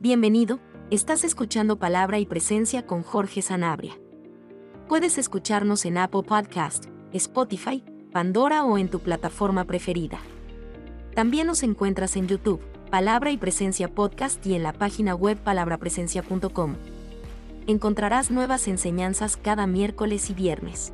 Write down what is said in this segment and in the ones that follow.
Bienvenido, estás escuchando Palabra y Presencia con Jorge Sanabria. Puedes escucharnos en Apple Podcast, Spotify, Pandora o en tu plataforma preferida. También nos encuentras en YouTube, Palabra y Presencia Podcast y en la página web palabrapresencia.com. Encontrarás nuevas enseñanzas cada miércoles y viernes.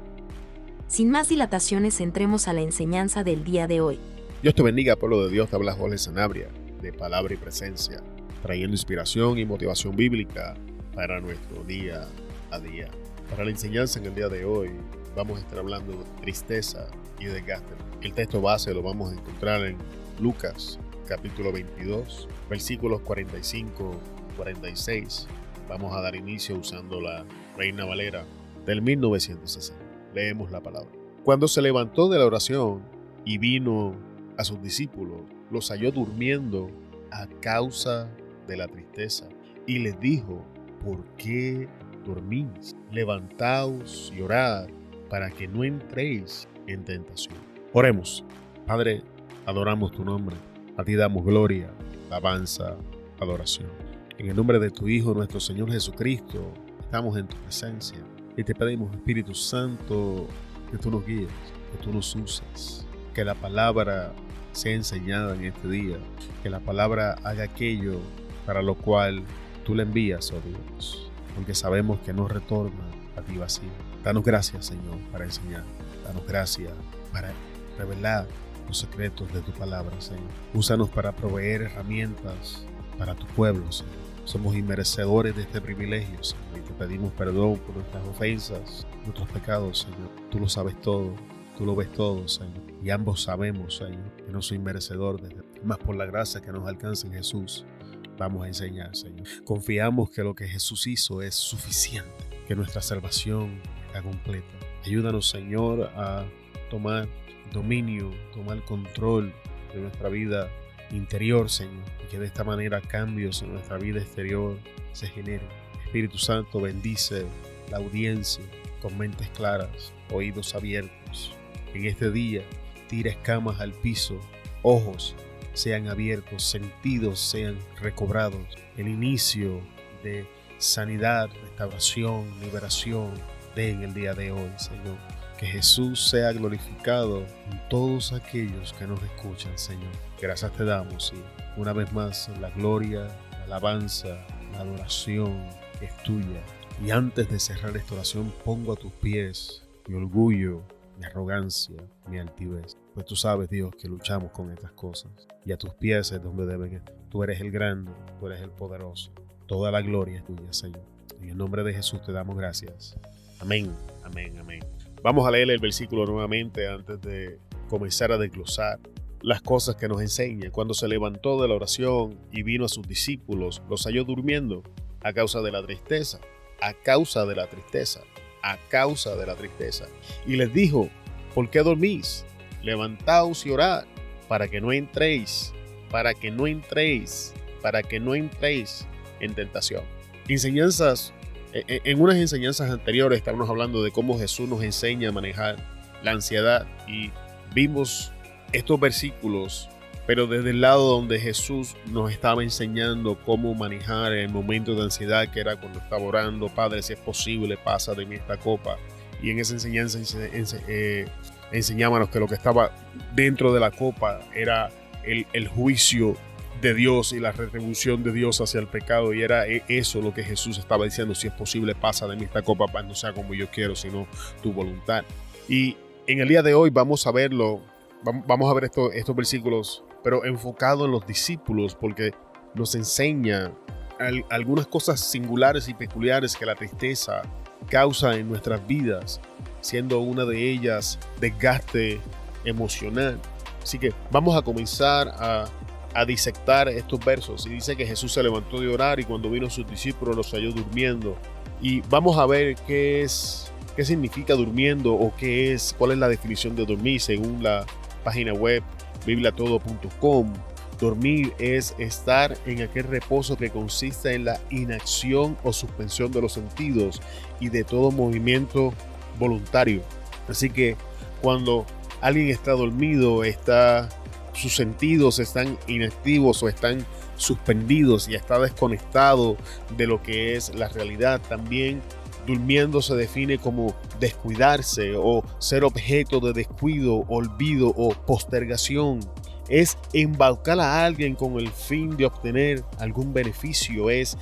Sin más dilataciones, entremos a la enseñanza del día de hoy. Dios te bendiga, pueblo de Dios. Te habla Jorge Sanabria de Palabra y Presencia, trayendo inspiración y motivación bíblica para nuestro día a día. Para la enseñanza en el día de hoy vamos a estar hablando de tristeza y desgaste. El texto base lo vamos a encontrar en Lucas capítulo 22, versículos 45-46. Vamos a dar inicio usando la Reina Valera del 1960. Leemos la palabra. Cuando se levantó de la oración y vino a sus discípulos, los halló durmiendo a causa de la tristeza, y les dijo: ¿por qué dormís? Levantaos y orad para que no entréis en tentación. Oremos. Padre, adoramos tu nombre, a ti damos gloria, alabanza, adoración. En el nombre de tu Hijo, nuestro Señor Jesucristo, estamos en tu presencia y te pedimos, Espíritu Santo, que tú nos guíes, que tú nos uses, que la palabra sea enseñada en este día, que la palabra haga aquello para lo cual tú la envías, oh Dios, porque sabemos que no retorna a ti vacío. Danos gracias, Señor, para enseñar. Danos gracias para revelar los secretos de tu palabra, Señor. Úsanos para proveer herramientas para tu pueblo, Señor. Somos inmerecedores de este privilegio, Señor, y te pedimos perdón por nuestras ofensas, nuestros pecados, Señor. Tú lo sabes todo, tú lo ves todo, Señor. Y ambos sabemos, Señor, que no soy merecedor de ti. Más por la gracia que nos alcanza en Jesús, vamos a enseñar, Señor. Confiamos que lo que Jesús hizo es suficiente, que nuestra salvación está completa. Ayúdanos, Señor, a tomar dominio, tomar control de nuestra vida interior, Señor, y que de esta manera cambios en nuestra vida exterior se generen. Espíritu Santo, bendice la audiencia con mentes claras, oídos abiertos. En este día, tira escamas al piso, ojos sean abiertos, sentidos sean recobrados. El inicio de sanidad, restauración, liberación en el día de hoy, Señor. Que Jesús sea glorificado en todos aquellos que nos escuchan, Señor. Gracias te damos y una vez más la gloria, la alabanza, la adoración es tuya. Y antes de cerrar esta oración, pongo a tus pies mi orgullo, mi arrogancia, mi altivez. Pues tú sabes, Dios, que luchamos con estas cosas. Y a tus pies es donde deben estar. Tú eres el grande, tú eres el poderoso. Toda la gloria es tuya, Señor. En el nombre de Jesús te damos gracias. Amén, amén, amén. Vamos a leer el versículo nuevamente antes de comenzar a desglosar las cosas que nos enseña. Cuando se levantó de la oración y vino a sus discípulos, los halló durmiendo a causa de la tristeza, a causa de la tristeza, a causa de la tristeza. Y les dijo: ¿por qué dormís? Levantaos y orad para que no entréis en tentación. En unas enseñanzas anteriores estábamos hablando de cómo Jesús nos enseña a manejar la ansiedad y vimos estos versículos, pero desde el lado donde Jesús nos estaba enseñando cómo manejar el momento de ansiedad, que era cuando estaba orando: Padre, si es posible, pasa de mí esta copa. Y en esa enseñanza enseñábamos que lo que estaba dentro de la copa era el juicio de Dios y la retribución de Dios hacia el pecado, y era eso lo que Jesús estaba diciendo: si es posible, pasa de mí esta copa, para no sea como yo quiero, sino tu voluntad. Y en el día de hoy vamos a ver estos versículos, pero enfocado en los discípulos, porque nos enseña algunas cosas singulares y peculiares que la tristeza causa en nuestras vidas, siendo una de ellas desgaste emocional. Así que vamos a comenzar a disectar estos versos. Y dice que Jesús se levantó de orar y cuando vino a sus discípulos los halló durmiendo. Y vamos a ver qué significa durmiendo, o cuál es la definición de dormir según la página web bibliatodo.com. Dormir es estar en aquel reposo que consiste en la inacción o suspensión de los sentidos y de todo movimiento voluntario. Así que cuando alguien está dormido, sus sentidos están inactivos o están suspendidos y está desconectado de lo que es la realidad. También durmiendo se define como descuidarse o ser objeto de descuido, olvido o postergación. Es embaucar a alguien con el fin de obtener algún beneficio, es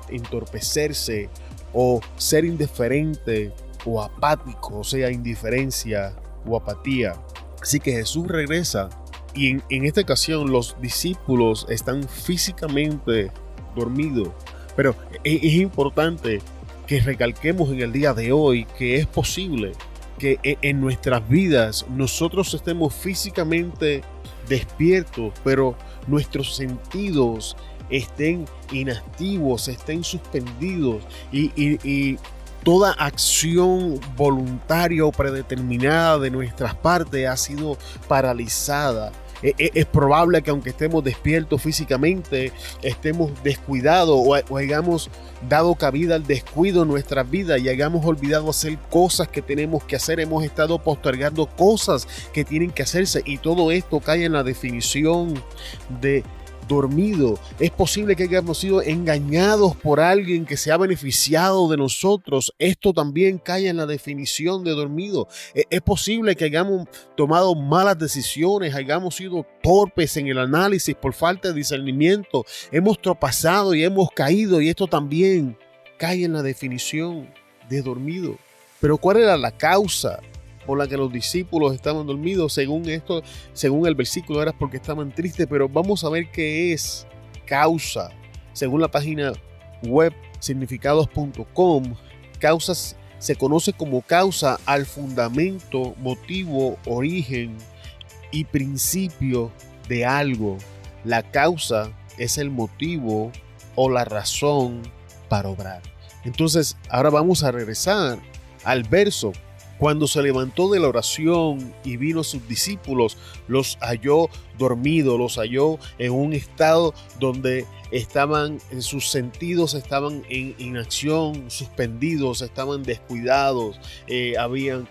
entorpecerse o ser indiferente o apático, o sea, indiferencia o apatía. Así que Jesús regresa y en esta ocasión los discípulos están físicamente dormidos, pero es importante que recalquemos en el día de hoy que es posible que en nuestras vidas nosotros estemos físicamente despiertos, pero nuestros sentidos estén inactivos, estén suspendidos y toda acción voluntaria o predeterminada de nuestras partes ha sido paralizada. Es probable que aunque estemos despiertos físicamente, estemos descuidados o hayamos dado cabida al descuido en nuestras vidas y hayamos olvidado hacer cosas que tenemos que hacer. Hemos estado postergando cosas que tienen que hacerse y todo esto cae en la definición de dormido. Es posible que hayamos sido engañados por alguien que se ha beneficiado de nosotros. Esto también cae en la definición de dormido. Es posible que hayamos tomado malas decisiones, hayamos sido torpes en el análisis por falta de discernimiento. Hemos tropezado y hemos caído y esto también cae en la definición de dormido. Pero ¿cuál era la causa por la que los discípulos estaban dormidos? Según el versículo, era porque estaban tristes, pero vamos a ver qué es causa. Según la página web significados.com, causas se conoce como causa al fundamento, motivo, origen y principio de algo. La causa es el motivo o la razón para obrar. Entonces, ahora vamos a regresar al verso. Cuando se levantó de la oración y vino a sus discípulos, los halló dormidos, los halló en un estado donde sus sentidos estaban en inacción, suspendidos, estaban descuidados, habían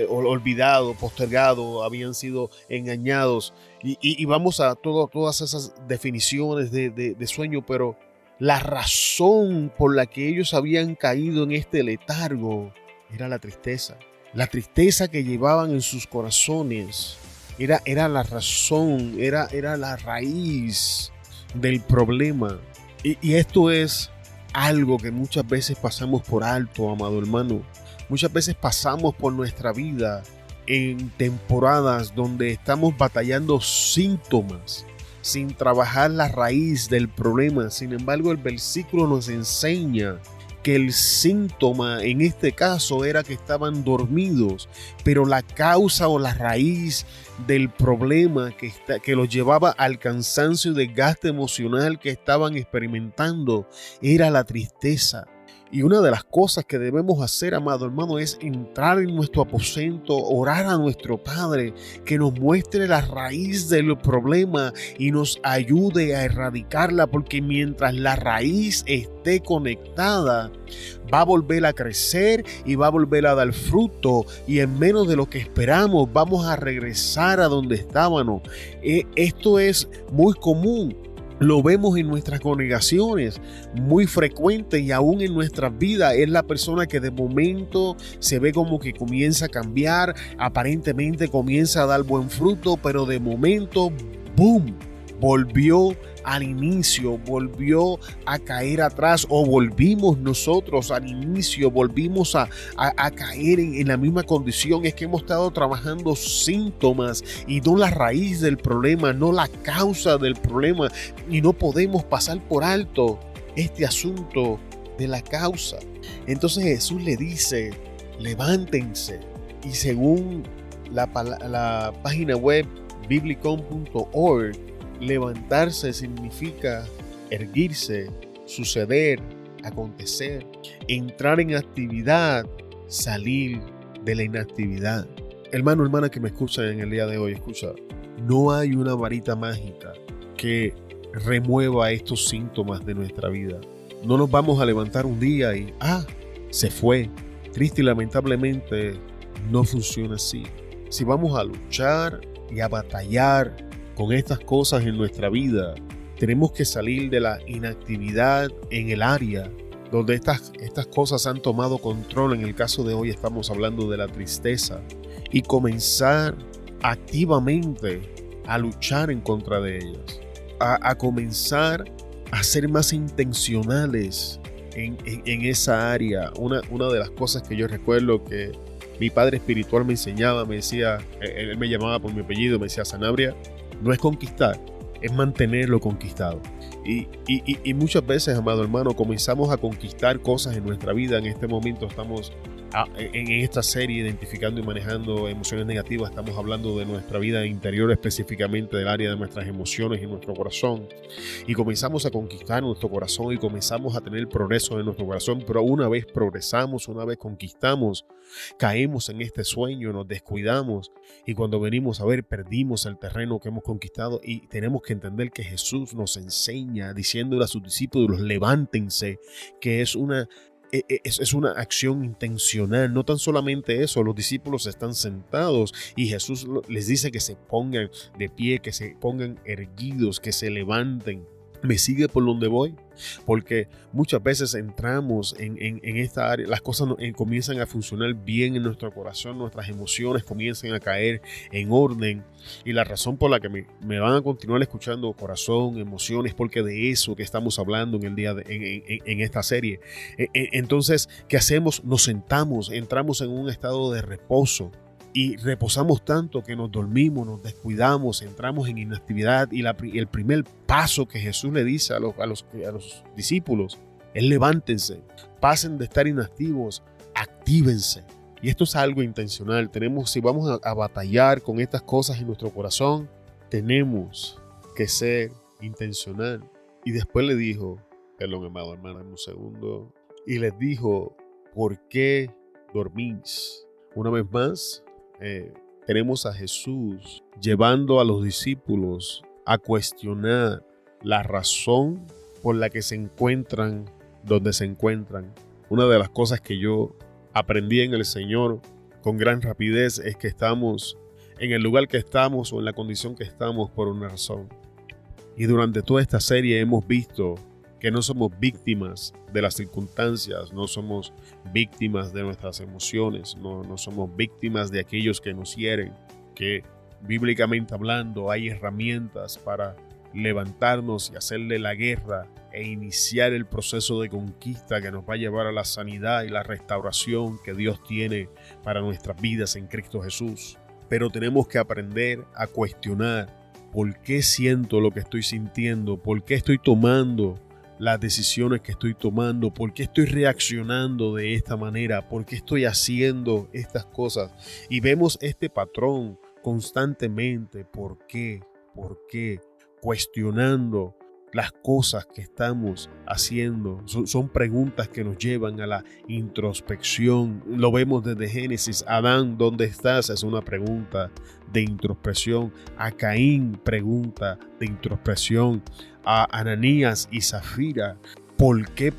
olvidado, postergado, habían sido engañados. Y vamos a todas esas definiciones de sueño, pero la razón por la que ellos habían caído en este letargo era la tristeza. La tristeza que llevaban en sus corazones era la razón, era la raíz del problema. Y esto es algo que muchas veces pasamos por alto, amado hermano. Muchas veces pasamos por nuestra vida en temporadas donde estamos batallando síntomas sin trabajar la raíz del problema. Sin embargo, el versículo nos enseña que el síntoma en este caso era que estaban dormidos, pero la causa o la raíz del problema que los llevaba al cansancio y desgaste emocional que estaban experimentando era la tristeza. Y una de las cosas que debemos hacer, amado hermano, es entrar en nuestro aposento, orar a nuestro Padre, que nos muestre la raíz del problema y nos ayude a erradicarla, porque mientras la raíz esté conectada, va a volver a crecer y va a volver a dar fruto, y en menos de lo que esperamos vamos a regresar a donde estábamos. Esto es muy común. Lo vemos en nuestras congregaciones, muy frecuente, y aún en nuestras vidas. Es la persona que de momento se ve como que comienza a cambiar, aparentemente comienza a dar buen fruto, pero de momento, ¡boom!, volvió al inicio, volvió a caer atrás, o volvimos nosotros al inicio, volvimos a caer en la misma condición. Es que hemos estado trabajando síntomas y no la raíz del problema, no la causa del problema, y no podemos pasar por alto este asunto de la causa. Entonces Jesús le dice: levántense. Y según la página web biblicon.org, levantarse significa erguirse, suceder, acontecer, entrar en actividad, salir de la inactividad. Hermano, hermana que me escuchan en el día de hoy, escucha, no hay una varita mágica que remueva estos síntomas de nuestra vida. No nos vamos a levantar un día y se fue. Triste y lamentablemente no funciona así. Si vamos a luchar y a batallar con estas cosas en nuestra vida, Tenemos que salir de la inactividad en el área donde estas cosas han tomado control. En el caso de hoy estamos hablando de la tristeza, y comenzar activamente a luchar en contra de ellas, a comenzar a ser más intencionales en esa área. Una de las cosas que yo recuerdo que mi padre espiritual me enseñaba, me decía, él me llamaba por mi apellido, me decía: Sanabria, no es conquistar, es mantenerlo conquistado. Y muchas veces, amado hermano, comenzamos a conquistar cosas en nuestra vida. En este momento estamos en esta serie identificando y manejando emociones negativas. Estamos hablando de nuestra vida interior, específicamente del área de nuestras emociones y nuestro corazón. Y comenzamos a conquistar nuestro corazón y comenzamos a tener progreso en nuestro corazón. Pero una vez progresamos, una vez conquistamos, caemos en este sueño, nos descuidamos, y cuando venimos a ver, perdimos el terreno que hemos conquistado. Y tenemos que entender que Jesús nos enseña diciéndole a sus discípulos: levántense, que es una acción intencional. No tan solamente eso, los discípulos están sentados y Jesús les dice que se pongan de pie, que se pongan erguidos, que se levanten. ¿Me sigue por donde voy? Porque muchas veces entramos en esta área, las cosas comienzan a funcionar bien en nuestro corazón, nuestras emociones comienzan a caer en orden, y la razón por la que me van a continuar escuchando corazón, emociones, porque de eso que estamos hablando en el día en esta serie. Entonces, ¿qué hacemos? Nos sentamos, entramos en un estado de reposo. Y reposamos tanto que nos dormimos, nos descuidamos, entramos en inactividad. Y el primer paso que Jesús le dice a los discípulos es: levántense, pasen de estar inactivos, actívense. Y esto es algo intencional. Si vamos a batallar con estas cosas en nuestro corazón, tenemos que ser intencional. Y después le dijo, perdón, amado hermano, un segundo, y les dijo: ¿por qué dormís? Una vez más, tenemos a Jesús llevando a los discípulos a cuestionar la razón por la que se encuentran donde se encuentran. Una de las cosas que yo aprendí en el Señor con gran rapidez es que estamos en el lugar que estamos o en la condición que estamos por una razón. Y durante toda esta serie hemos visto que no somos víctimas de las circunstancias, no somos víctimas de nuestras emociones, no somos víctimas de aquellos que nos hieren, que bíblicamente hablando hay herramientas para levantarnos y hacerle la guerra e iniciar el proceso de conquista que nos va a llevar a la sanidad y la restauración que Dios tiene para nuestras vidas en Cristo Jesús. Pero tenemos que aprender a cuestionar: ¿por qué siento lo que estoy sintiendo? ¿Por qué estoy tomando las decisiones que estoy tomando? ¿Por qué estoy reaccionando de esta manera? ¿Por qué estoy haciendo estas cosas? Y vemos este patrón constantemente. ¿Por qué? ¿Por qué? Cuestionando las cosas que estamos haciendo. Son preguntas que nos llevan a la introspección. Lo vemos desde Génesis. Adán, ¿dónde estás? Es una pregunta de introspección. A Caín, pregunta de introspección. A Ananías y Zafira, ¿por qué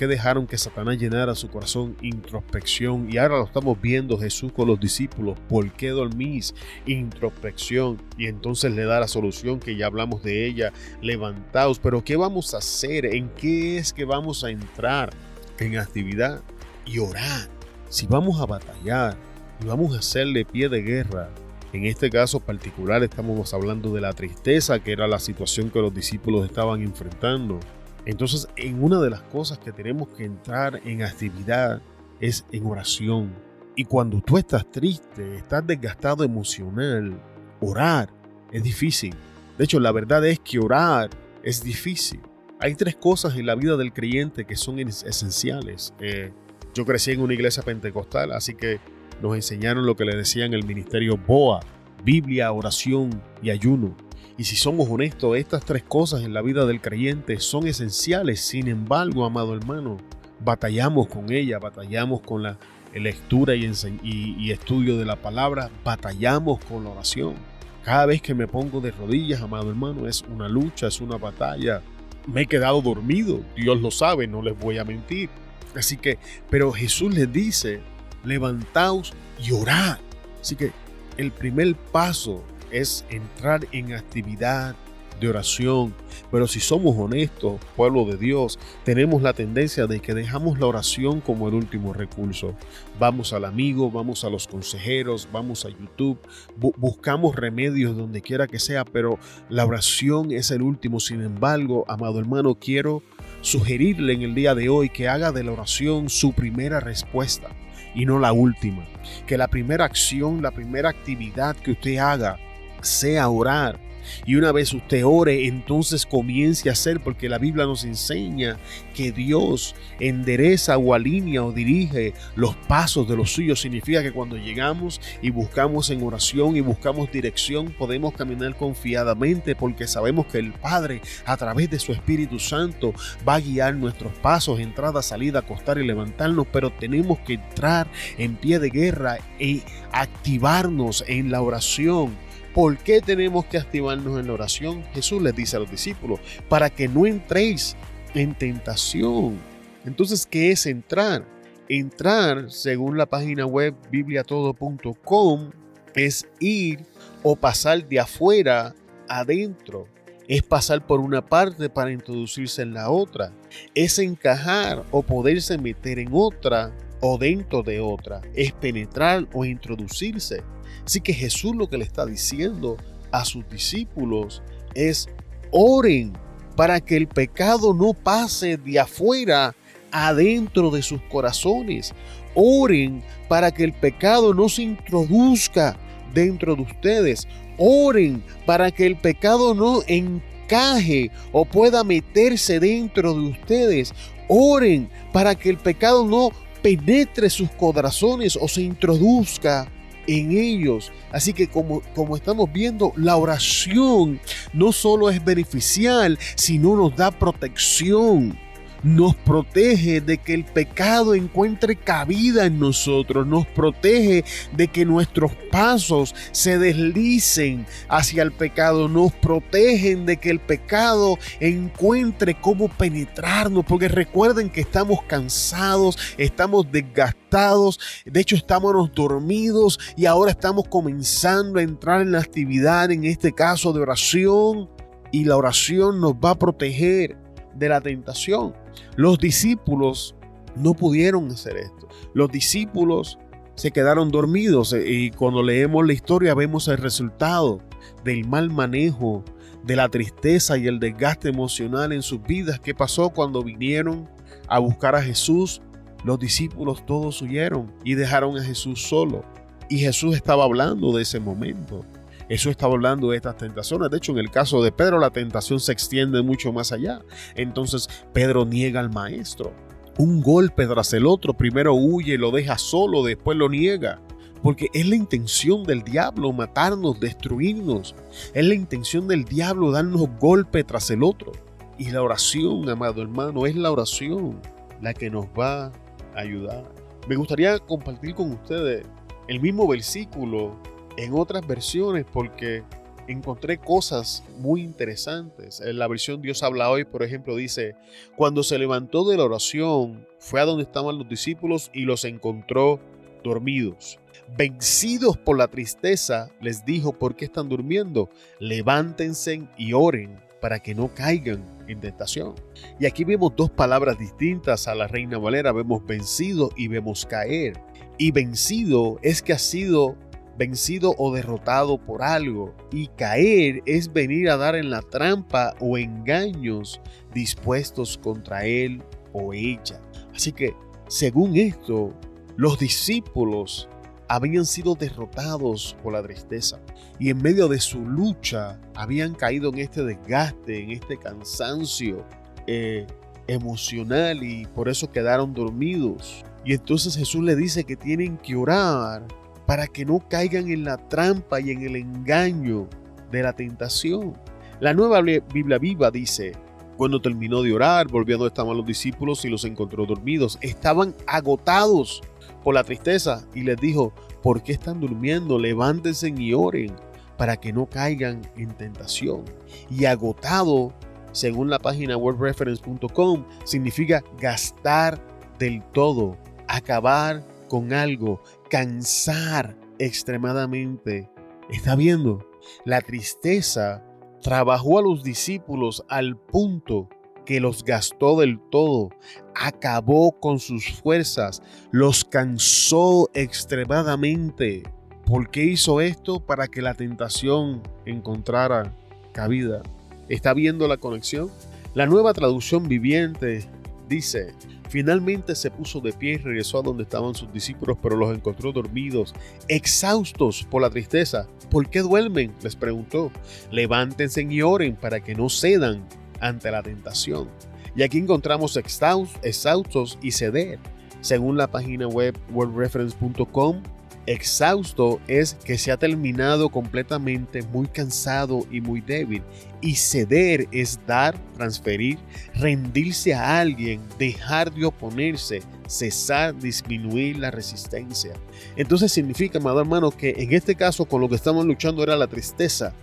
dejaron que Satanás llenara su corazón? Introspección. Y ahora lo estamos viendo Jesús con los discípulos: ¿por qué dormís? Introspección. Y entonces le da la solución que ya hablamos de ella: levantaos. Pero ¿qué vamos a hacer? ¿En qué es que vamos a entrar? En actividad y orar. Si vamos a batallar y vamos a hacerle pie de guerra, en este caso particular estamos hablando de la tristeza, que era la situación que los discípulos estaban enfrentando. Entonces, en una de las cosas que tenemos que entrar en actividad es en oración. Y cuando tú estás triste, estás desgastado emocional, orar es difícil. De hecho, la verdad es que orar es difícil. Hay 3 cosas en la vida del creyente que son esenciales. Yo crecí en una iglesia pentecostal, así que nos enseñaron lo que le decían el ministerio BOA: Biblia, oración y ayuno. Y si somos honestos, estas 3 cosas en la vida del creyente son esenciales. Sin embargo, amado hermano, batallamos con ella, batallamos con la lectura y estudio de la palabra, batallamos con la oración. Cada vez que me pongo de rodillas, amado hermano, es una lucha, es una batalla. Me he quedado dormido, Dios lo sabe, no les voy a mentir. Así que, pero Jesús les dice: levantaos y orad. Así que el primer paso es entrar en actividad de oración. Pero si somos honestos, pueblo de Dios, tenemos la tendencia de que dejamos la oración como el último recurso. Vamos al amigo, vamos a los consejeros, vamos a YouTube, buscamos remedios donde quiera que sea, pero la oración es el último. Sin embargo, amado hermano, quiero sugerirle en el día de hoy que haga de la oración su primera respuesta y no la última. Que la primera acción, la primera actividad que usted haga sea orar. Y una vez usted ore, entonces comience a hacer, porque la Biblia nos enseña que Dios endereza o alinea o dirige los pasos de los suyos. Significa que cuando llegamos y buscamos en oración y buscamos dirección, podemos caminar confiadamente, porque sabemos que el Padre, a través de su Espíritu Santo, va a guiar nuestros pasos, entrada, salida, acostar y levantarnos. Pero tenemos que entrar en pie de guerra y activarnos en la oración. ¿Por qué tenemos que activarnos en la oración? Jesús les dice a los discípulos, para que no entréis en tentación. Entonces, ¿qué es entrar? Entrar, según la página web bibliatodo.com, es ir o pasar de afuera adentro. Es pasar por una parte para introducirse en la otra. Es encajar o poderse meter en otra o dentro de otra. Es penetrar o introducirse. Así que Jesús lo que le está diciendo a sus discípulos es: oren para que el pecado no pase de afuera adentro de sus corazones. Oren para que el pecado no se introduzca dentro de ustedes. Oren para que el pecado no encaje o pueda meterse dentro de ustedes. Oren para que el pecado no penetre sus corazones o se introduzca en ellos. Así que como estamos viendo, la oración no solo es beneficial, sino nos da protección. Nos protege de que el pecado encuentre cabida en nosotros. Nos protege de que nuestros pasos se deslicen hacia el pecado. Nos protegen de que el pecado encuentre cómo penetrarnos. Porque recuerden que estamos cansados, estamos desgastados. De hecho, estamos dormidos y ahora estamos comenzando a entrar en la actividad, en este caso de oración. Y la oración nos va a proteger de la tentación. Los discípulos no pudieron hacer esto. Los discípulos se quedaron dormidos y cuando leemos la historia vemos el resultado del mal manejo, de la tristeza y el desgaste emocional en sus vidas. ¿Qué pasó cuando vinieron a buscar a Jesús? Los discípulos todos huyeron y dejaron a Jesús solo. Y Jesús estaba hablando de ese momento. Jesús estaba hablando de estas tentaciones. De hecho, en el caso de Pedro, la tentación se extiende mucho más allá. Entonces, Pedro niega al maestro. Un golpe tras el otro. Primero huye, lo deja solo, después lo niega. Porque es la intención del diablo matarnos, destruirnos. Es la intención del diablo darnos golpe tras el otro. Y la oración, amado hermano, es la oración la que nos va a ayudar. Me gustaría compartir con ustedes el mismo versículo en otras versiones, porque encontré cosas muy interesantes. En la versión Dios habla hoy, por ejemplo, dice: cuando se levantó de la oración, fue a donde estaban los discípulos y los encontró dormidos. Vencidos por la tristeza, les dijo: ¿por qué están durmiendo? Levántense y oren para que no caigan en tentación. Y aquí vemos dos palabras distintas a la Reina Valera. Vemos vencido y vemos caer. Y vencido es que ha sido vencido o derrotado por algo, y caer es venir a dar en la trampa o engaños dispuestos contra él o ella. Así que, según esto, los discípulos habían sido derrotados por la tristeza y en medio de su lucha habían caído en este desgaste, en este cansancio emocional, y por eso quedaron dormidos. Y entonces Jesús le dice que tienen que orar para que no caigan en la trampa y en el engaño de la tentación. La Nueva Biblia Viva dice: cuando terminó de orar, volvió a donde estaban los discípulos y los encontró dormidos. Estaban agotados por la tristeza y les dijo: ¿por qué están durmiendo? Levántense y oren para que no caigan en tentación. Y agotado, según la página wordreference.com, significa gastar del todo, acabar con algo, cansar extremadamente. ¿Está viendo? La tristeza trabajó a los discípulos al punto que los gastó del todo, acabó con sus fuerzas, los cansó extremadamente. ¿Por qué hizo esto? Para que la tentación encontrara cabida. ¿Está viendo la conexión? La Nueva Traducción Viviente dice: finalmente se puso de pie y regresó a donde estaban sus discípulos, pero los encontró dormidos, exhaustos por la tristeza. ¿Por qué duermen?, les preguntó. Levántense y oren para que no cedan ante la tentación. Y aquí encontramos exhaustos y ceder. Según la página web worldreference.com, exhausto es que se ha terminado completamente, muy cansado y muy débil. Y ceder es dar, transferir, rendirse a alguien, dejar de oponerse, cesar, disminuir la resistencia. Entonces significa, amado hermano, que en este caso con lo que estamos luchando era la tristeza.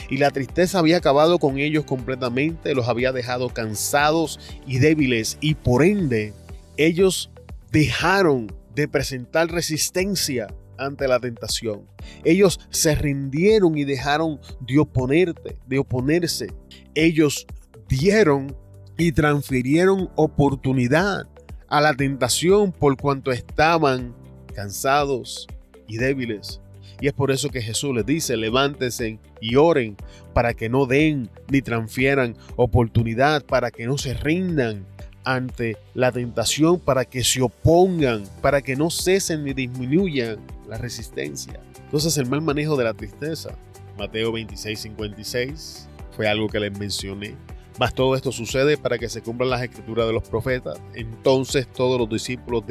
Y la tristeza había acabado con ellos completamente, los había dejado cansados y débiles. Y por ende, ellos dejaron de presentar resistencia ante la tentación. Ellos se rindieron y dejaron de oponerse. Ellos dieron y transfirieron oportunidad a la tentación por cuanto estaban cansados y débiles. Y es por eso que Jesús les dice: levántense y oren para que no den ni transfieran oportunidad, para que no se rindan ante la tentación, para que se opongan, para que no cesen ni disminuyan la resistencia. Entonces, el mal manejo de la tristeza. Mateo 26:56 fue algo que les mencioné. Mas todo esto sucede para que se cumplan las escrituras de los profetas. Entonces todos los discípulos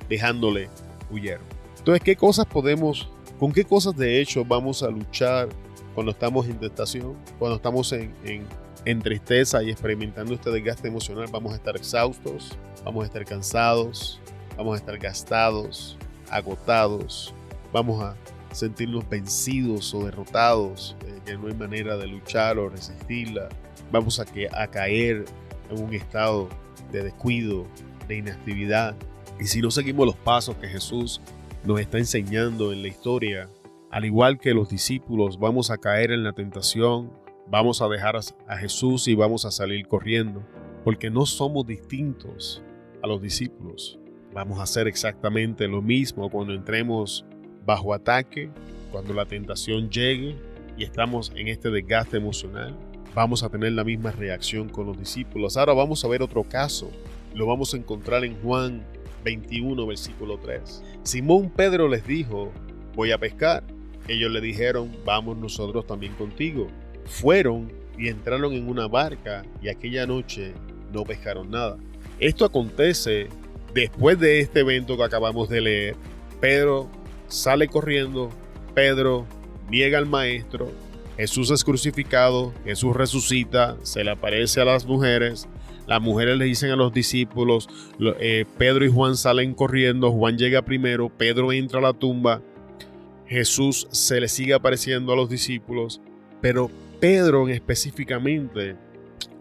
dejándole, huyeron. Entonces, con qué cosas de hecho vamos a luchar cuando estamos en tentación? Cuando estamos en tristeza y experimentando este desgaste emocional, vamos a estar exhaustos, vamos a estar cansados, vamos a estar gastados, agotados, vamos a sentirnos vencidos o derrotados, que no hay manera de luchar o resistirla. Vamos a caer en un estado de descuido, de inactividad. Y si no seguimos los pasos que Jesús nos está enseñando en la historia, al igual que los discípulos, vamos a caer en la tentación, vamos a dejar a Jesús y vamos a salir corriendo, porque no somos distintos a los discípulos. Vamos a hacer exactamente lo mismo cuando entremos bajo ataque, cuando la tentación llegue y estamos en este desgaste emocional. Vamos a tener la misma reacción con los discípulos. Ahora vamos a ver otro caso. Lo vamos a encontrar en Juan 21, versículo 3. Simón Pedro les dijo: voy a pescar. Ellos le dijeron: vamos nosotros también contigo. Fueron y entraron en una barca y aquella noche no pescaron nada. Esto acontece después de este evento que acabamos de leer. Pedro sale corriendo, Pedro niega al maestro, Jesús es crucificado, Jesús resucita, se le aparece a las mujeres le dicen a los discípulos, Pedro y Juan salen corriendo, Juan llega primero, Pedro entra a la tumba, Jesús se le sigue apareciendo a los discípulos, pero Pedro específicamente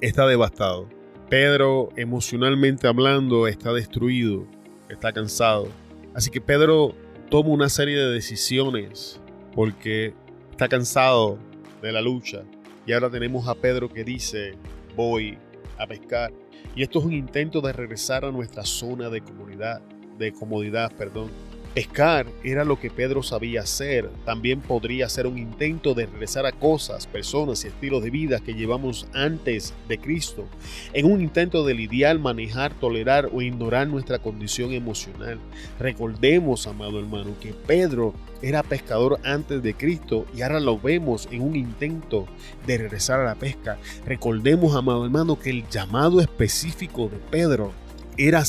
está devastado. Pedro, emocionalmente hablando, está destruido, está cansado. Así que Pedro toma una serie de decisiones porque está cansado de la lucha. Y ahora tenemos a Pedro que dice: voy a pescar. Y esto es un intento de regresar a nuestra zona de comodidad. Pescar era lo que Pedro sabía hacer. También podría ser un intento de regresar a cosas, personas y estilos de vida que llevamos antes de Cristo, en un intento de lidiar, manejar, tolerar o ignorar nuestra condición emocional. Recordemos, amado hermano, que Pedro era pescador antes de Cristo y ahora lo vemos en un intento de regresar a la pesca. Recordemos, amado hermano, que el llamado específico de Pedro era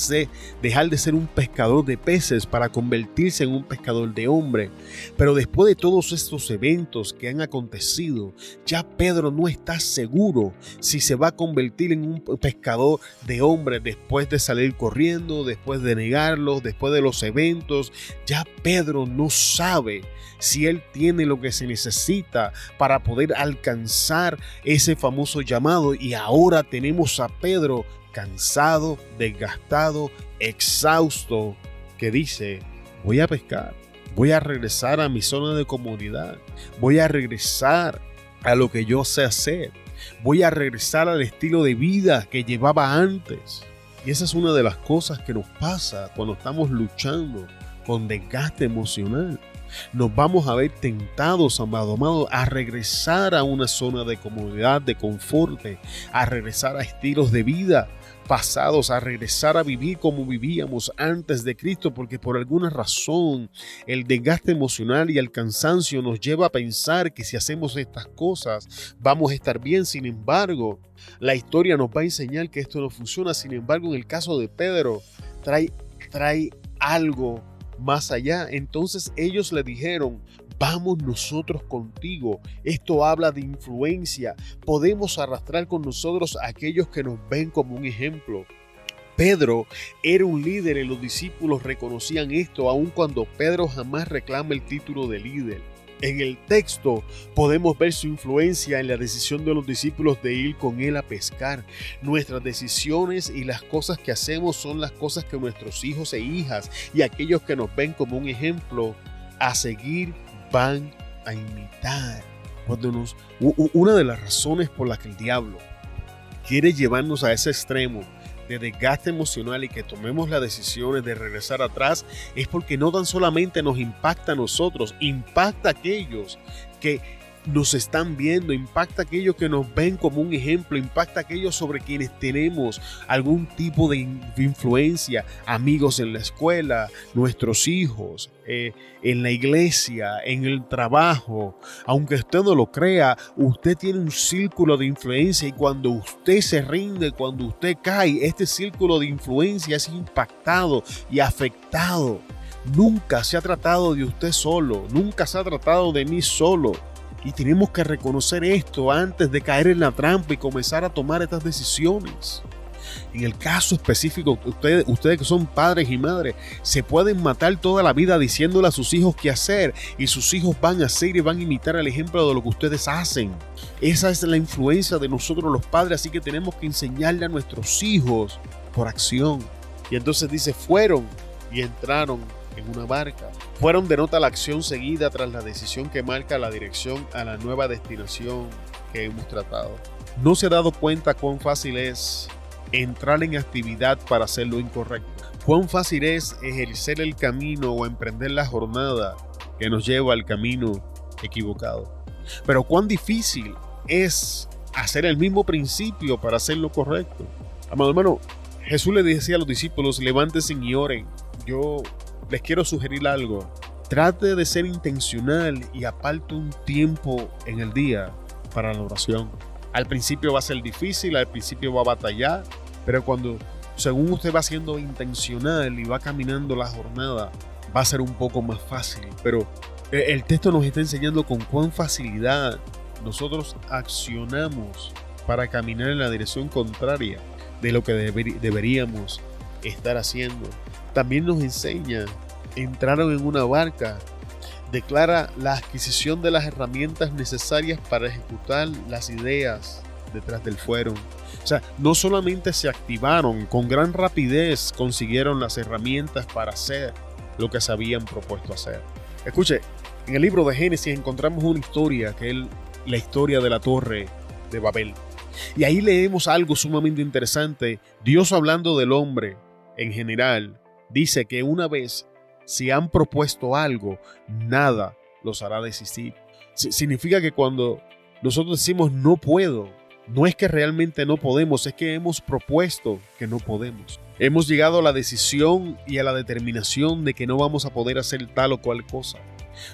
dejar de ser un pescador de peces para convertirse en un pescador de hombres. Pero después de todos estos eventos que han acontecido, ya Pedro no está seguro si se va a convertir en un pescador de hombres después de salir corriendo, después de negarlos, después de los eventos. Ya Pedro no sabe si él tiene lo que se necesita para poder alcanzar ese famoso llamado. Y ahora tenemos a Pedro cansado, desgastado, exhausto, que dice: voy a pescar, voy a regresar a mi zona de comodidad, voy a regresar a lo que yo sé hacer. Voy a regresar al estilo de vida que llevaba antes. Y esa es una de las cosas que nos pasa cuando estamos luchando con desgaste emocional. Nos vamos a ver tentados, amado, a regresar a una zona de comodidad, de confort, a regresar a estilos de vida pasados, a regresar a vivir como vivíamos antes de Cristo, porque por alguna razón el desgaste emocional y el cansancio nos lleva a pensar que si hacemos estas cosas vamos a estar bien. Sin embargo, la historia nos va a enseñar que esto no funciona. Sin embargo, en el caso de Pedro, trae algo más allá. Entonces ellos le dijeron: vamos nosotros contigo. Esto habla de influencia. Podemos arrastrar con nosotros a aquellos que nos ven como un ejemplo. Pedro era un líder y los discípulos reconocían esto, aun cuando Pedro jamás reclama el título de líder. En el texto podemos ver su influencia en la decisión de los discípulos de ir con él a pescar. Nuestras decisiones y las cosas que hacemos son las cosas que nuestros hijos e hijas y aquellos que nos ven como un ejemplo a seguir van a imitar. Una de las razones por las que el diablo quiere llevarnos a ese extremo de desgaste emocional y que tomemos las decisiones de regresar atrás es porque no tan solamente nos impacta a nosotros, impacta a aquellos que nos están viendo, impacta a aquellos que nos ven como un ejemplo, impacta a aquellos sobre quienes tenemos algún tipo de influencia, amigos en la escuela, nuestros hijos, en la iglesia, en el trabajo. Aunque usted no lo crea, usted tiene un círculo de influencia y cuando usted se rinde, cuando usted cae, este círculo de influencia es impactado y afectado. Nunca se ha tratado de usted solo, nunca se ha tratado de mí solo. Y tenemos que reconocer esto antes de caer en la trampa y comenzar a tomar estas decisiones. En el caso específico, ustedes que son padres y madres, se pueden matar toda la vida diciéndole a sus hijos qué hacer y sus hijos van a hacer y van a imitar el ejemplo de lo que ustedes hacen. Esa es la influencia de nosotros los padres, así que tenemos que enseñarle a nuestros hijos por acción. Y entonces dice, fueron y entraron en una barca. Fueron denota la acción seguida tras la decisión que marca la dirección a la nueva destinación que hemos tratado. ¿No se ha dado cuenta cuán fácil es entrar en actividad para hacer lo incorrecto? ¿Cuán fácil es ejercer el camino o emprender la jornada que nos lleva al camino equivocado? Pero cuán difícil es hacer el mismo principio para hacer lo correcto. Amado hermano, Jesús le decía a los discípulos, levántense y oren. Yo les quiero sugerir algo. Trate de ser intencional y aparte un tiempo en el día para la oración. Al principio va a ser difícil, al principio va a batallar, pero cuando según usted va siendo intencional y va caminando la jornada, va a ser un poco más fácil. Pero el texto nos está enseñando con cuán facilidad nosotros accionamos para caminar en la dirección contraria de lo que deberíamos estar haciendo. También nos enseña, entraron en una barca, declara la adquisición de las herramientas necesarias para ejecutar las ideas detrás del fueron. O sea, no solamente se activaron, con gran rapidez consiguieron las herramientas para hacer lo que se habían propuesto hacer. Escuche, en el libro de Génesis encontramos una historia que es la historia de la Torre de Babel. Y ahí leemos algo sumamente interesante. Dios, hablando del hombre en general, dice que una vez si han propuesto algo, nada los hará desistir. Significa que cuando nosotros decimos no puedo, no es que realmente no podemos, es que hemos propuesto que no podemos. Hemos llegado a la decisión y a la determinación de que no vamos a poder hacer tal o cual cosa.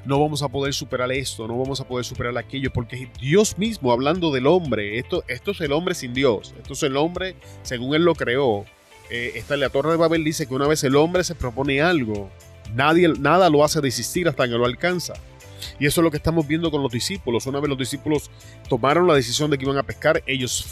No vamos a poder superar esto, no vamos a poder superar aquello, porque Dios mismo, hablando del hombre, esto es el hombre sin Dios, esto es el hombre según Él lo creó. La Torre de Babel dice que una vez el hombre se propone algo, nada lo hace desistir hasta que lo alcanza. Y eso es lo que estamos viendo con los discípulos. Una vez los discípulos tomaron la decisión de que iban a pescar, ellos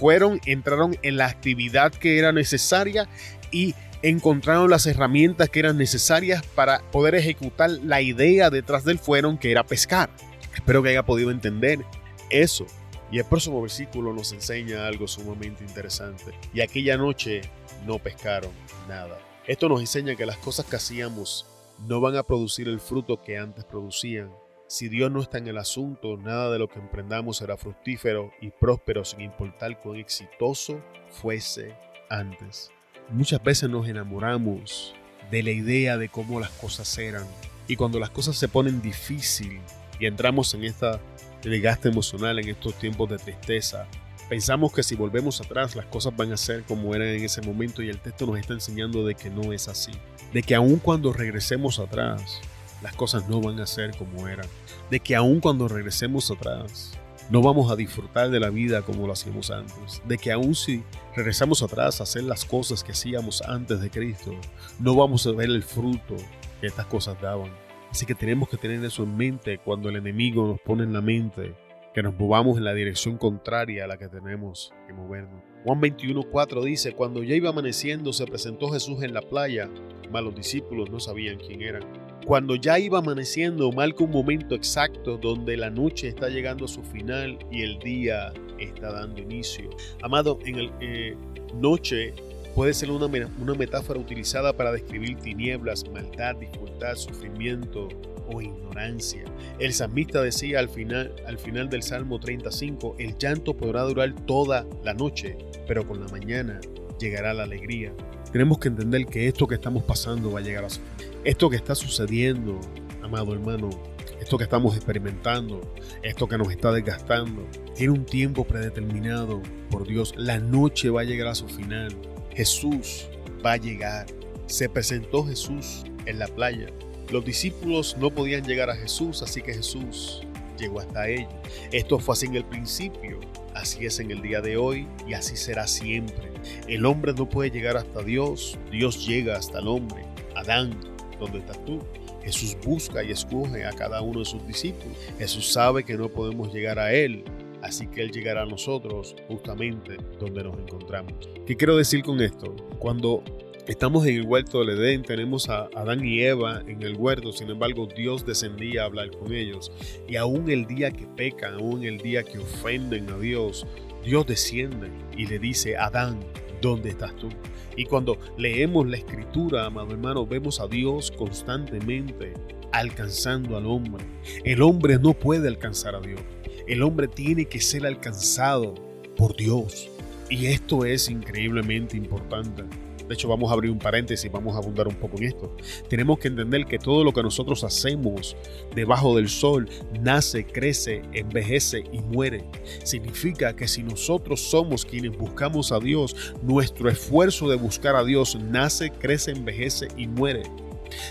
entraron en la actividad que era necesaria y encontraron las herramientas que eran necesarias para poder ejecutar la idea detrás del fueron, que era pescar. Espero que haya podido entender eso. Y el próximo versículo nos enseña algo sumamente interesante. Y aquella noche no pescaron nada. Esto nos enseña que las cosas que hacíamos no van a producir el fruto que antes producían Si Dios no está en el asunto, nada de lo que emprendamos será fructífero y próspero sin importar cuán exitoso fuese antes. Muchas veces nos enamoramos de la idea de cómo las cosas eran, y cuando las cosas se ponen difíciles y entramos en esta desgaste emocional, en estos tiempos de tristeza, pensamos que si volvemos atrás las cosas van a ser como eran en ese momento, y el texto nos está enseñando de que no es así, de que aun cuando regresemos atrás las cosas no van a ser como eran, de que aun cuando regresemos atrás no vamos a disfrutar de la vida como lo hacíamos antes, de que aun si regresamos atrás a hacer las cosas que hacíamos antes de Cristo, no vamos a ver el fruto que estas cosas daban. Así que tenemos que tener eso en mente cuando el enemigo nos pone en la mente que nos movamos en la dirección contraria a la que tenemos que movernos. Juan 21:4 dice: cuando ya iba amaneciendo se presentó Jesús en la playa, mas los discípulos no sabían quién era. Cuando ya iba amaneciendo marca un momento exacto donde la noche está llegando a su final y el día está dando inicio. Amado, en el noche puede ser una metáfora utilizada para describir tinieblas, maldad, dificultad, sufrimiento o ignorancia. El salmista decía al final del Salmo 35: el llanto podrá durar toda la noche, pero con la mañana llegará la alegría. Tenemos que entender que esto que estamos pasando va a llegar a su fin. Esto que está sucediendo, amado hermano, esto que estamos experimentando, esto que nos está desgastando, tiene un tiempo predeterminado por Dios. La noche va a llegar a su final. Jesús va a llegar. Se presentó Jesús en la playa. Los discípulos no podían llegar a Jesús, así que Jesús llegó hasta ellos. Esto fue así en el principio, así es en el día de hoy y así será siempre. El hombre no puede llegar hasta Dios, Dios llega hasta el hombre. Adán, ¿dónde estás tú? Jesús busca y escoge a cada uno de sus discípulos. Jesús sabe que no podemos llegar a Él, así que Él llegará a nosotros justamente donde nos encontramos. ¿Qué quiero decir con esto? Cuando estamos en el huerto del Edén, tenemos a Adán y Eva en el huerto. Sin embargo, Dios descendía a hablar con ellos. Y aún el día que pecan, aún el día que ofenden a Dios, Dios desciende y le dice: Adán, ¿dónde estás tú? Y cuando leemos la escritura, amado hermano, vemos a Dios constantemente alcanzando al hombre. El hombre no puede alcanzar a Dios. El hombre tiene que ser alcanzado por Dios. Y esto es increíblemente importante. De hecho, vamos a abrir un paréntesis, vamos a abundar un poco en esto. Tenemos que entender que todo lo que nosotros hacemos debajo del sol nace, crece, envejece y muere. Significa que si nosotros somos quienes buscamos a Dios, nuestro esfuerzo de buscar a Dios nace, crece, envejece y muere.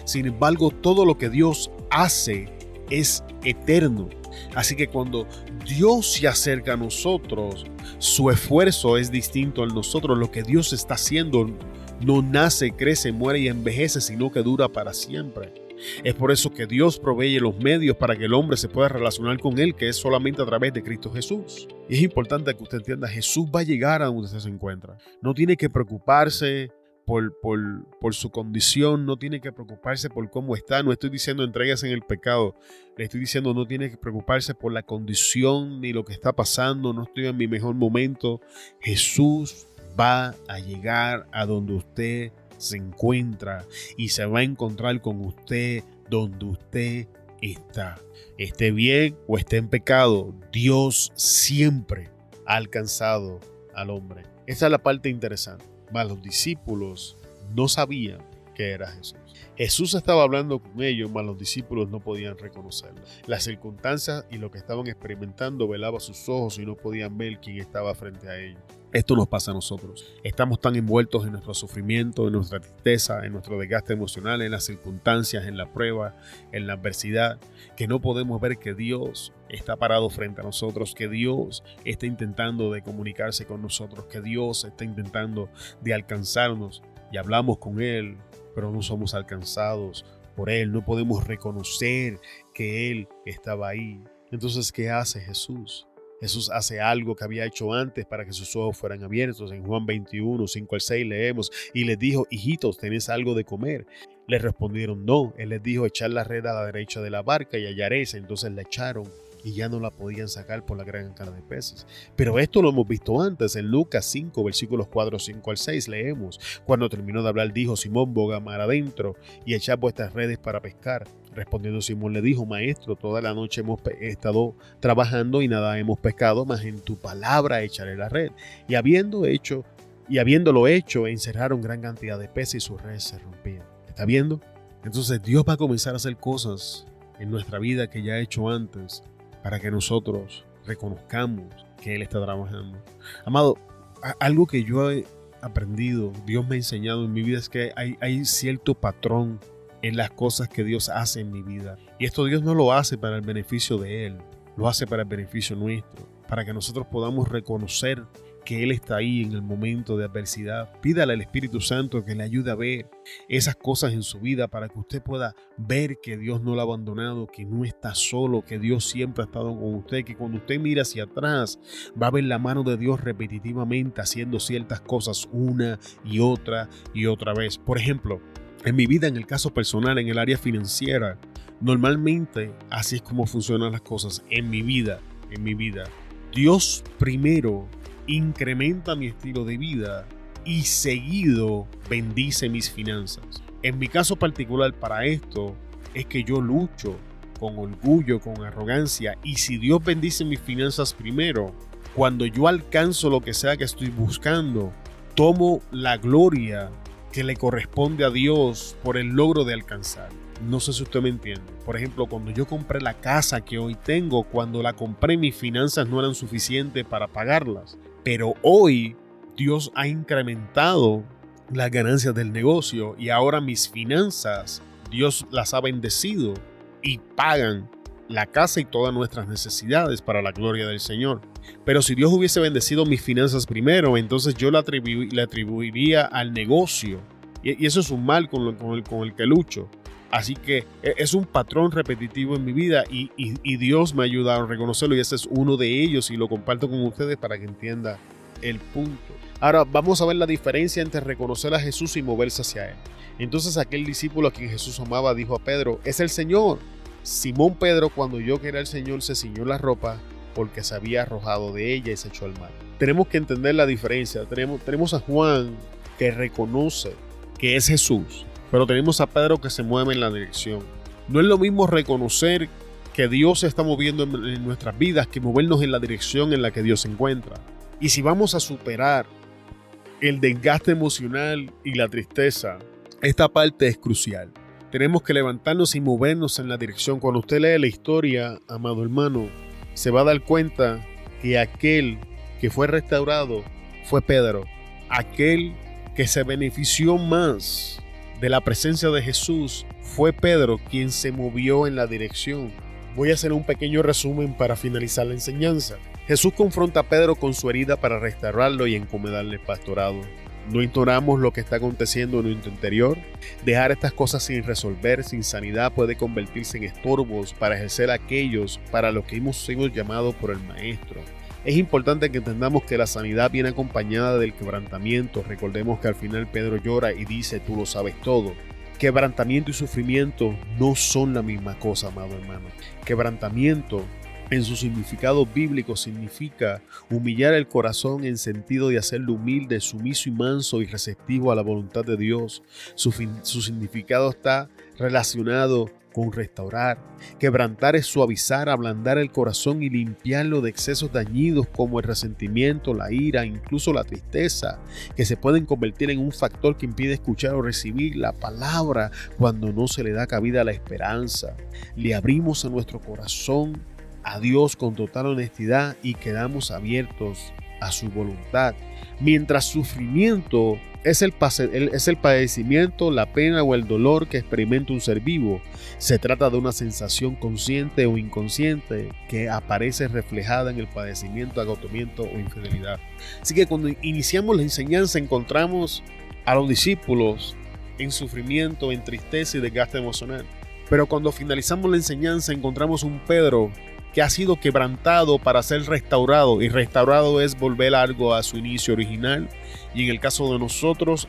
Sin embargo, todo lo que Dios hace es eterno. Así que cuando Dios se acerca a nosotros, su esfuerzo es distinto al nosotros. Lo que Dios está haciendo no nace, crece, muere y envejece, sino que dura para siempre. Es por eso que Dios provee los medios para que el hombre se pueda relacionar con Él, que es solamente a través de Cristo Jesús. Y es importante que usted entienda, Jesús va a llegar a donde usted se encuentra. No tiene que preocuparse por su condición, no tiene que preocuparse por cómo está. No estoy diciendo entregues en el pecado, le estoy diciendo no tiene que preocuparse por la condición ni lo que está pasando. No estoy en mi mejor momento. Jesús va a llegar a donde usted se encuentra y se va a encontrar con usted donde usted está. Esté bien o esté en pecado, Dios siempre ha alcanzado al hombre. Esta es la parte interesante. Mas los discípulos no sabían que era Jesús. Jesús estaba hablando con ellos, mas los discípulos no podían reconocerlo. Las circunstancias y lo que estaban experimentando velaba sus ojos y no podían ver quién estaba frente a ellos. Esto nos pasa a nosotros. Estamos tan envueltos en nuestro sufrimiento, en nuestra tristeza, en nuestro desgaste emocional, en las circunstancias, en la prueba, en la adversidad, que no podemos ver que Dios está parado frente a nosotros, que Dios está intentando de comunicarse con nosotros, que Dios está intentando de alcanzarnos, y hablamos con Él, pero no somos alcanzados por Él. No podemos reconocer que Él estaba ahí. Entonces, ¿qué hace Jesús? Jesús hace algo que había hecho antes para que sus ojos fueran abiertos. En Juan 21, 5-6 leemos: y les dijo: hijitos, ¿tenéis algo de comer? Les respondieron: no. Él les dijo: echad la red a la derecha de la barca y hallaréis. Entonces la echaron y ya no la podían sacar por la gran cantidad de peces. Pero esto lo hemos visto antes. En Lucas 5, versículos 4, 5 al 6 leemos: cuando terminó de hablar, dijo Simón: boga mar adentro y echad vuestras redes para pescar. Respondiendo Simón le dijo: Maestro, toda la noche hemos estado trabajando y nada hemos pescado, mas en tu palabra echaré la red. Y habiéndolo hecho, encerraron gran cantidad de peces y sus redes se rompían. ¿Está viendo? Entonces Dios va a comenzar a hacer cosas en nuestra vida que ya ha hecho antes, para que nosotros reconozcamos que Él está trabajando. Amado, algo que yo he aprendido, Dios me ha enseñado en mi vida, es que hay cierto patrón en las cosas que Dios hace en mi vida. Y esto Dios no lo hace para el beneficio de Él, lo hace para el beneficio nuestro, para que nosotros podamos reconocer que Él está ahí en el momento de adversidad. Pídale al Espíritu Santo que le ayude a ver esas cosas en su vida, para que usted pueda ver que Dios no lo ha abandonado, que no está solo, que Dios siempre ha estado con usted, que cuando usted mira hacia atrás va a ver la mano de Dios repetitivamente haciendo ciertas cosas una y otra vez. Por ejemplo, en mi vida, en el caso personal, en el área financiera, normalmente así es como funcionan las cosas en mi vida. Dios primero incrementa mi estilo de vida y seguido bendice mis finanzas. En mi caso particular, para esto es que yo lucho con orgullo, con arrogancia, y si Dios bendice mis finanzas primero, cuando yo alcanzo lo que sea que estoy buscando, tomo la gloria que le corresponde a Dios por el logro de alcanzar. No sé si usted me entiende. Por ejemplo, cuando yo compré la casa que hoy tengo, cuando la compré, mis finanzas no eran suficientes para pagarlas. Pero hoy Dios ha incrementado las ganancias del negocio y ahora mis finanzas, Dios las ha bendecido y pagan la casa y todas nuestras necesidades para la gloria del Señor. Pero si Dios hubiese bendecido mis finanzas primero, entonces yo le atribuiría al negocio. Y eso es un mal con el que lucho. Así que es un patrón repetitivo en mi vida y Dios me ha ayudado a reconocerlo, y ese es uno de ellos, y lo comparto con ustedes para que entienda el punto. Ahora vamos a ver la diferencia entre reconocer a Jesús y moverse hacia Él. Entonces aquel discípulo a quien Jesús amaba dijo a Pedro: es el Señor. Simón Pedro, cuando oyó que era el Señor, se ciñó la ropa porque se había arrojado de ella y se echó al mar. Tenemos que entender la diferencia. Tenemos a Juan, que reconoce que es Jesús, pero tenemos a Pedro que se mueve en la dirección. No es lo mismo reconocer que Dios se está moviendo en nuestras vidas que movernos en la dirección en la que Dios se encuentra. Y si vamos a superar el desgaste emocional y la tristeza, esta parte es crucial. Tenemos que levantarnos y movernos en la dirección. Cuando usted lee la historia, amado hermano, se va a dar cuenta que aquel que fue restaurado fue Pedro. Aquel que se benefició más de la presencia de Jesús fue Pedro, quien se movió en la dirección. Voy a hacer un pequeño resumen para finalizar la enseñanza. Jesús confronta a Pedro con su herida para restaurarlo y encomendarle el pastorado. No ignoramos lo que está aconteciendo en nuestro interior. Dejar estas cosas sin resolver, sin sanidad, puede convertirse en estorbos para ejercer aquellos para los que hemos sido llamados por el Maestro. Es importante que entendamos que la sanidad viene acompañada del quebrantamiento. Recordemos que al final Pedro llora y dice: tú lo sabes todo. Quebrantamiento y sufrimiento no son la misma cosa, amado hermano. Quebrantamiento, en su significado bíblico, significa humillar el corazón en sentido de hacerlo humilde, sumiso y manso y receptivo a la voluntad de Dios. Su significado está relacionado con restaurar. Quebrantar es suavizar, ablandar el corazón y limpiarlo de excesos dañinos como el resentimiento, la ira, incluso la tristeza, que se pueden convertir en un factor que impide escuchar o recibir la palabra cuando no se le da cabida a la esperanza. Le abrimos a nuestro corazón a Dios con total honestidad y quedamos abiertos a su voluntad. Mientras sufrimiento es el padecimiento, la pena o el dolor que experimenta un ser vivo, se trata de una sensación consciente o inconsciente que aparece reflejada en el padecimiento, agotamiento o infidelidad. Así que cuando iniciamos la enseñanza encontramos a los discípulos en sufrimiento, en tristeza y desgaste emocional. Pero cuando finalizamos la enseñanza encontramos un Pedro que ha sido quebrantado para ser restaurado, y restaurado es volver algo a su inicio original, y en el caso de nosotros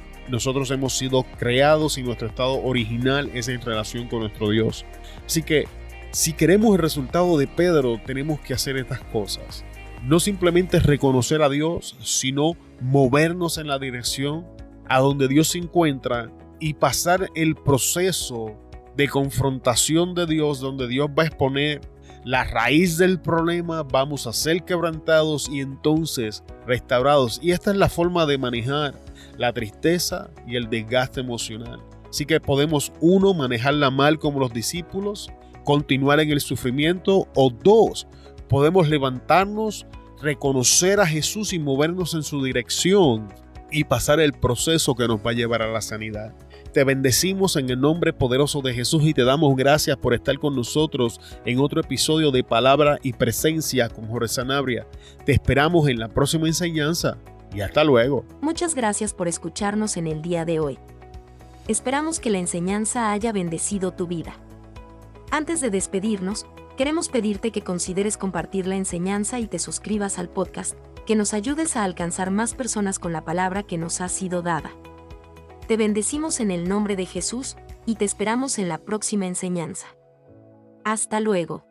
hemos sido creados y nuestro estado original es en relación con nuestro Dios. Así que Si queremos el resultado de Pedro, tenemos que hacer estas cosas. No simplemente reconocer a Dios, sino movernos en la dirección a donde Dios se encuentra y pasar el proceso de confrontación de Dios, donde Dios va a exponer la raíz del problema, vamos a ser quebrantados y entonces restaurados. Y esta es la forma de manejar la tristeza y el desgaste emocional. Así que podemos, 1, manejarla mal como los discípulos, continuar en el sufrimiento, o 2, podemos levantarnos, reconocer a Jesús y movernos en su dirección y pasar el proceso que nos va a llevar a la sanidad. Te bendecimos en el nombre poderoso de Jesús y te damos gracias por estar con nosotros en otro episodio de Palabra y Presencia con Jorge Sanabria. Te esperamos en la próxima enseñanza y hasta luego. Muchas gracias por escucharnos en el día de hoy. Esperamos que la enseñanza haya bendecido tu vida. Antes de despedirnos, queremos pedirte que consideres compartir la enseñanza y te suscribas al podcast, que nos ayudes a alcanzar más personas con la palabra que nos ha sido dada. Te bendecimos en el nombre de Jesús y te esperamos en la próxima enseñanza. Hasta luego.